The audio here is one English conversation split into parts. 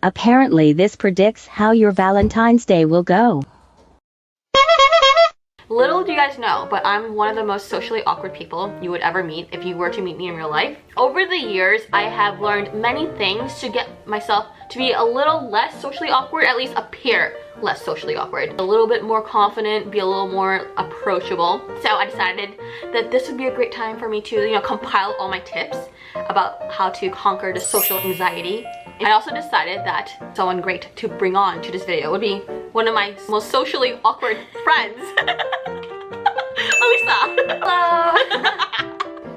Apparently this predicts how your Valentine's Day will go. Little do you guys know, but I'm one of the most socially awkward people you would ever meet if you were to meet me in real life. Over the years, I have learned many things to get myself to be a little less socially awkward, at least appear less socially awkward. A little bit more confident, be a little more approachable. So I decided that this would be a great time for me to, compile all my tips about how to conquer the social anxiety. I also decided that someone great to bring on to this video would be one of my most socially awkward friends, Alisa. Hello.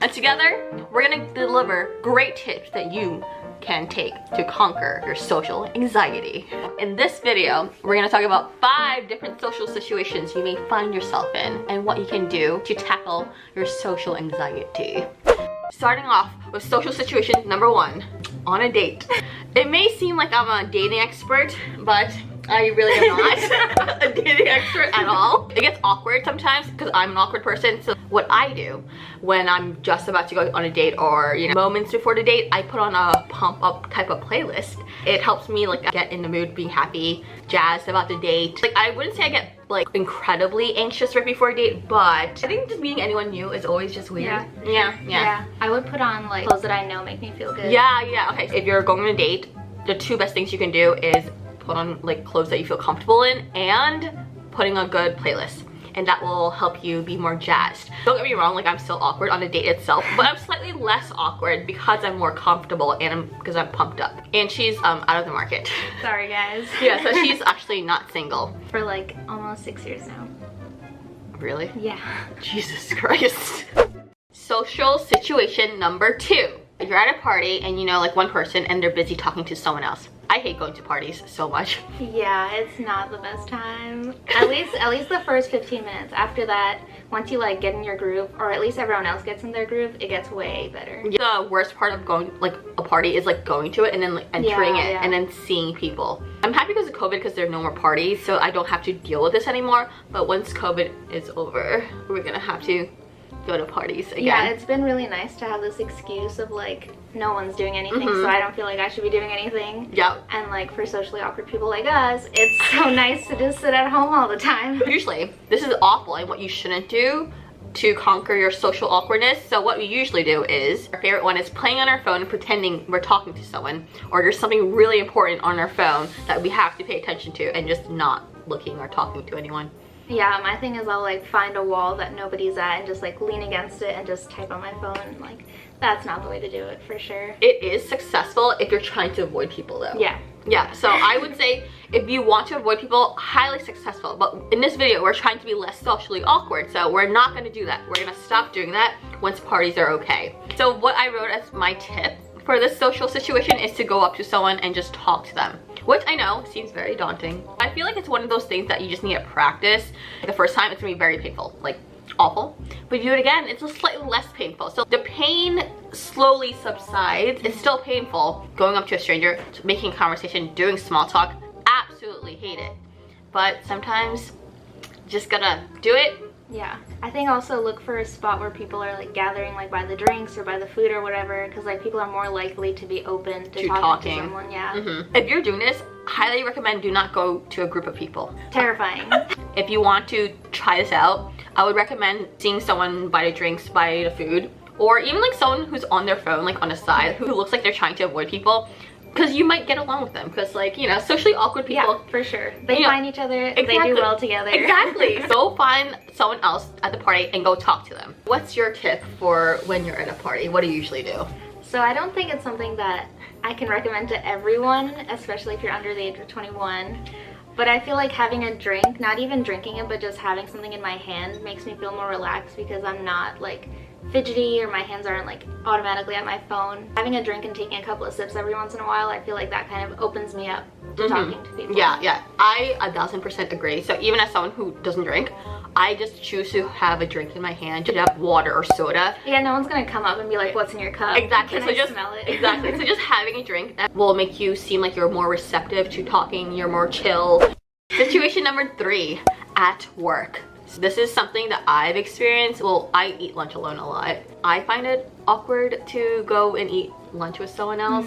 And together, we're gonna deliver great tips that you can take to conquer your social anxiety. In this video, we're gonna talk about 5 different social situations you may find yourself in and what you can do to tackle your social anxiety. Starting off with social situation number 1, on a date. It may seem like I'm a dating expert, but I really am not a dating expert at all. It gets awkward sometimes because I'm an awkward person. So what I do when I'm just about to go on a date or moments before the date, I put on a pump up type of playlist. It helps me get in the mood, being happy, jazzed about the date. I wouldn't say I get incredibly anxious right before a date, but I think just meeting anyone new is always just weird. Yeah. I would put on clothes that I know make me feel good. Yeah. Okay, if you're going on a date, the 2 best things you can do is put on clothes that you feel comfortable in and putting a good playlist, and that will help you be more jazzed. Don't get me wrong, I'm still awkward on the date itself, but I'm slightly less awkward because I'm more comfortable and because I'm pumped up. And she's out of the market. Sorry guys. Yeah, so she's actually not single. For almost 6 years now. Really? Yeah. Jesus Christ. Social situation number 2. You're at a party and one person and they're busy talking to someone else. I hate going to parties so much. Yeah, it's not the best time. At least the first 15 minutes. After that, once you get in your groove, or at least everyone else gets in their groove, it gets way better. The worst part of going a party is going to it and then entering it and then seeing people. I'm happy because of COVID because there are no more parties, so I don't have to deal with this anymore. But once COVID is over, we're gonna have to go to parties again. Yeah, it's been really nice to have this excuse of no one's doing anything, so I don't feel like I should be doing anything. Yep. And for socially awkward people like us, it's so nice to just sit at home all the time. Usually, this is awful and what you shouldn't do to conquer your social awkwardness. So what we usually do is, our favorite one is playing on our phone and pretending we're talking to someone, or there's something really important on our phone that we have to pay attention to, and just not looking or talking to anyone. Yeah, my thing is I'll find a wall that nobody's at and just lean against it and just type on my phone. That's not the way to do it for sure. It is successful if you're trying to avoid people though. Yeah, so I would say if you want to avoid people, highly successful. But in this video, we're trying to be less socially awkward, so we're not gonna do that. We're gonna stop doing that once parties are okay. So what I wrote as my tip for this social situation is to go up to someone and just talk to them. Which I know seems very daunting. I feel like it's one of those things that you just need to practice. The first time it's gonna be very painful, awful. But you do it again, it's just slightly less painful. So the pain slowly subsides. It's still painful. Going up to a stranger, making a conversation, doing small talk, absolutely hate it. But sometimes just gotta do it. Yeah, I think also look for a spot where people are gathering by the drinks or by the food or whatever, because people are more likely to be open to talking to someone. Yeah. If you're doing this, highly recommend do not go to a group of people. Terrifying. If you want to try this out, I would recommend seeing someone buy the drinks, buy the food, or even someone who's on their phone on the side who looks like they're trying to avoid people. Because you might get along with them, because socially awkward people. Yeah, for sure. They find each other, exactly. They do well together. Exactly. Go find someone else at the party and go talk to them. What's your tip for when you're at a party? What do you usually do? So I don't think it's something that I can recommend to everyone, especially if you're under the age of 21. But I feel like having a drink, not even drinking it, but just having something in my hand makes me feel more relaxed because I'm not fidgety or my hands aren't automatically at my phone. Having a drink and taking a couple of sips every once in a while, I feel like that kind of opens me up to talking to people. Yeah, I 1000% agree. So even as someone who doesn't drink, I just choose to have a drink in my hand, to have water or soda. Yeah, no one's gonna come up and be like, what's in your cup? Exactly. Can I smell it? Exactly. So just having a drink that will make you seem like you're more receptive to talking, you're more chill. Situation number 3, at work. So this is something that I've experienced. Well, I eat lunch alone a lot. I find it awkward to go and eat lunch with someone else.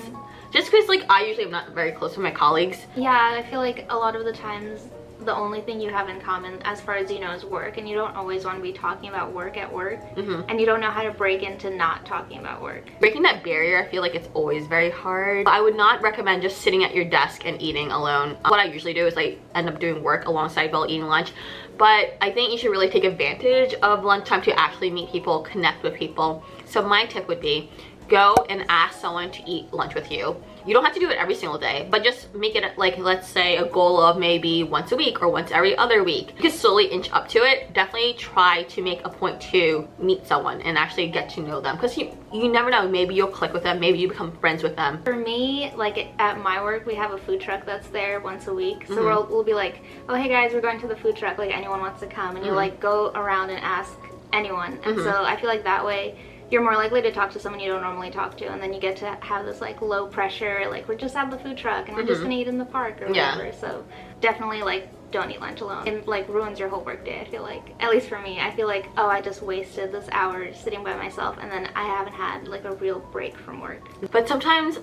Just because like I usually am not very close with my colleagues. Yeah, I feel like a lot of the times the only thing you have in common as far as you know is work, and you don't always want to be talking about work at work, and you don't know how to break into not talking about work. Breaking that barrier, I feel like it's always very hard. I would not recommend just sitting at your desk and eating alone. What I usually do is I end up doing work alongside while eating lunch, but I think you should really take advantage of lunchtime to actually meet people, connect with people. So my tip would be, go and ask someone to eat lunch with you. You don't have to do it every single day, but just make it like, let's say, a goal of maybe once a week or once every other week. You can slowly inch up to it. Definitely try to make a point to meet someone and actually get to know them, because you never know, maybe you'll click with them, maybe you become friends with them. For me, like at my work, we have a food truck that's there once a week. So we'll be like, oh hey guys, we're going to the food truck, like anyone wants to come, and you like go around and ask anyone. And so I feel like that way you're more likely to talk to someone you don't normally talk to, and then you get to have this like low pressure, like we're just at the food truck and we're just gonna eat in the park or whatever. So definitely like don't eat lunch alone. It like ruins your whole work day, I feel like. At least for me, I feel like, oh, I just wasted this hour sitting by myself, and then I haven't had like a real break from work. But sometimes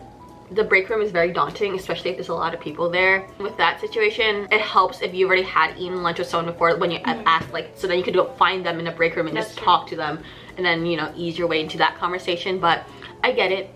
the break room is very daunting, especially if there's a lot of people there. With that situation, it helps if you already had eaten lunch with someone before, when you ask, like, so then you could go find them in the break room and just talk to them, and then, you know, ease your way into that conversation. But I get it.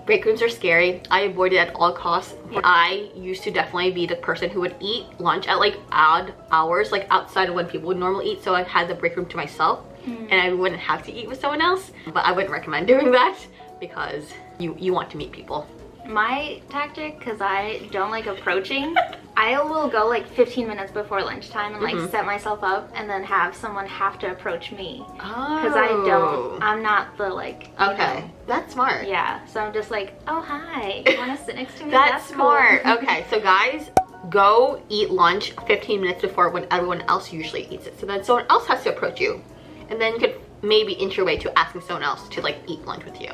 Break rooms are scary. I avoid it at all costs. I used to definitely be the person who would eat lunch at like odd hours, like outside of when people would normally eat, so I had the break room to myself and I wouldn't have to eat with someone else. But I wouldn't recommend doing that, because you want to meet people. My tactic, because I don't like approaching, I will go like 15 minutes before lunchtime and like set myself up, and then have someone have to approach me. Because I'm not the like, you know, that's smart. Yeah, so I'm just like, oh hi, you want to sit next to me? That's smart. Cool. Okay, so guys, go eat lunch 15 minutes before when everyone else usually eats it, so then someone else has to approach you, and then you could maybe inch your way to asking someone else to like eat lunch with you.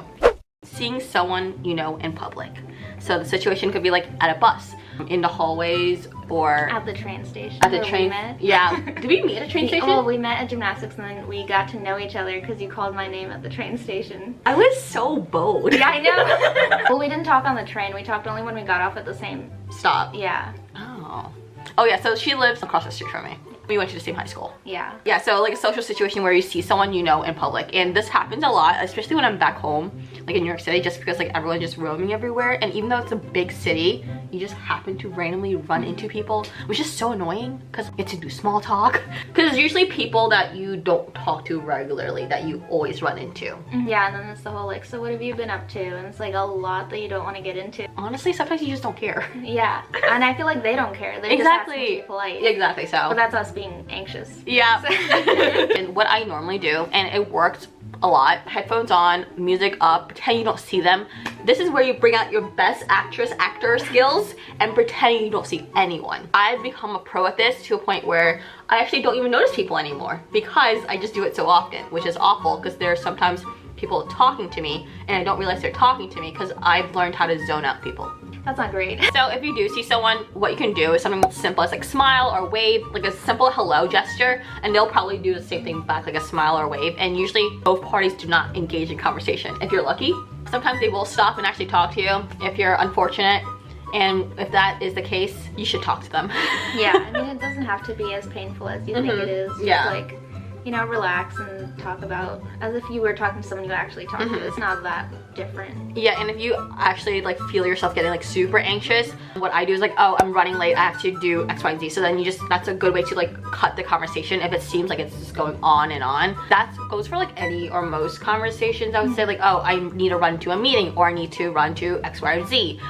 Seeing someone you know in public. So the situation could be like at a bus, in the hallways, or at the train station. At the train. Yeah. Did we meet at a train station? Well, we met at gymnastics, and then we got to know each other because you called my name at the train station. I was so bold. Yeah, I know. Well, we didn't talk on the train. We talked only when we got off at the same stop. Yeah. Oh yeah, so she lives across the street from me. We went to the same high school. Yeah. Yeah, so like a social situation where you see someone you know in public, and this happens a lot, especially when I'm back home, like in New York City, just because like everyone's just roaming everywhere, and even though it's a big city, you just happen to randomly run into people, which is so annoying because you get to do small talk. Because it's usually people that you don't talk to regularly that you always run into. Yeah, and then it's the whole like, so what have you been up to? And it's like a lot that you don't want to get into. Honestly, sometimes you just don't care. Yeah, and I feel like they don't care. They're just asking to be polite. Exactly, so. But that's us being anxious. Yeah. And what I normally do, and it works a lot, headphones on, music up, pretend you don't see them. This is where you bring out your best actor skills and pretending you don't see anyone. I've become a pro at this to a point where I actually don't even notice people anymore, because I just do it so often, which is awful, because there are sometimes people talking to me and I don't realize they're talking to me because I've learned how to zone out people. That's not great. So if you do see someone, what you can do is something simple as like smile or wave, like a simple hello gesture, and they'll probably do the same thing back, like a smile or wave, and usually both parties do not engage in conversation. If you're lucky, sometimes they will stop and actually talk to you. If you're unfortunate, and if that is the case, you should talk to them. Yeah, I mean, it doesn't have to be as painful as you think it is. Just like, you know, relax and talk about as if you were talking to someone you actually talk to. It's not that different. Yeah, and if you actually like feel yourself getting like super anxious, what I do is like, oh, I'm running late, I have to do X, Y, and Z. So then you just, that's a good way to like cut the conversation if it seems like it's just going on and on. That goes for like any or most conversations. I would say like, oh, I need to run to a meeting, or I need to run to X, Y, or Z.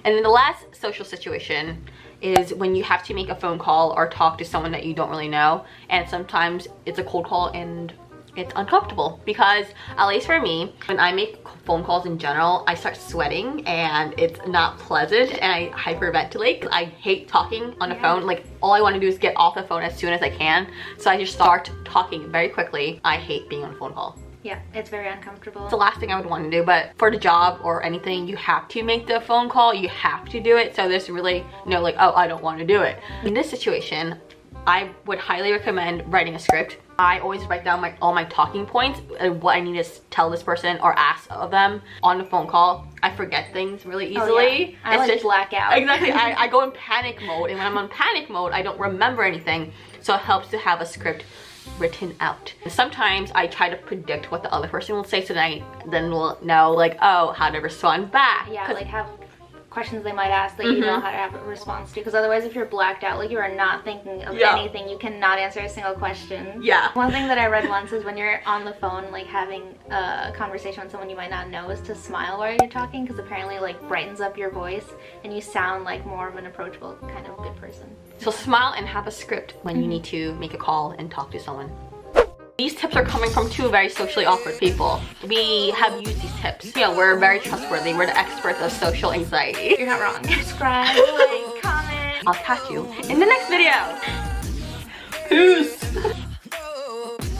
And then the last social situation is when you have to make a phone call or talk to someone that you don't really know, and sometimes it's a cold call and it's uncomfortable, because at least for me, when I make phone calls in general, I start sweating and it's not pleasant, and I hyperventilate. I hate talking on the phone. Like, all I want to do is get off the phone as soon as I can, so I just start talking very quickly. I hate being on a phone call. Yeah, it's very uncomfortable. It's the last thing I would want to do, but for the job or anything, you have to make the phone call, you have to do it, so there's really no like, oh, I don't want to do it. In this situation, I would highly recommend writing a script. I always write down all my talking points and what I need to tell this person or ask of them on the phone call. I forget things really easily. Oh, yeah. I like black out. Exactly. I go in panic mode, and when I'm on panic mode, I don't remember anything. So it helps to have a script written out. Sometimes I try to predict what the other person will say, so then we'll know like, oh, how to respond back. Yeah, like have questions they might ask that you know how to have a response to, because otherwise if you're blacked out, like you are not thinking of anything, you cannot answer a single question. Yeah. One thing that I read once is when you're on the phone like having a conversation with someone you might not know is to smile while you're talking, because apparently like brightens up your voice and you sound like more of an approachable kind of good person. So smile and have a script when you need to make a call and talk to someone. These tips are coming from two very socially awkward people. We have used these tips. Yeah, we're very trustworthy. We're the experts of social anxiety. You're not wrong. Subscribe, like, comment. I'll catch you in the next video. Peace.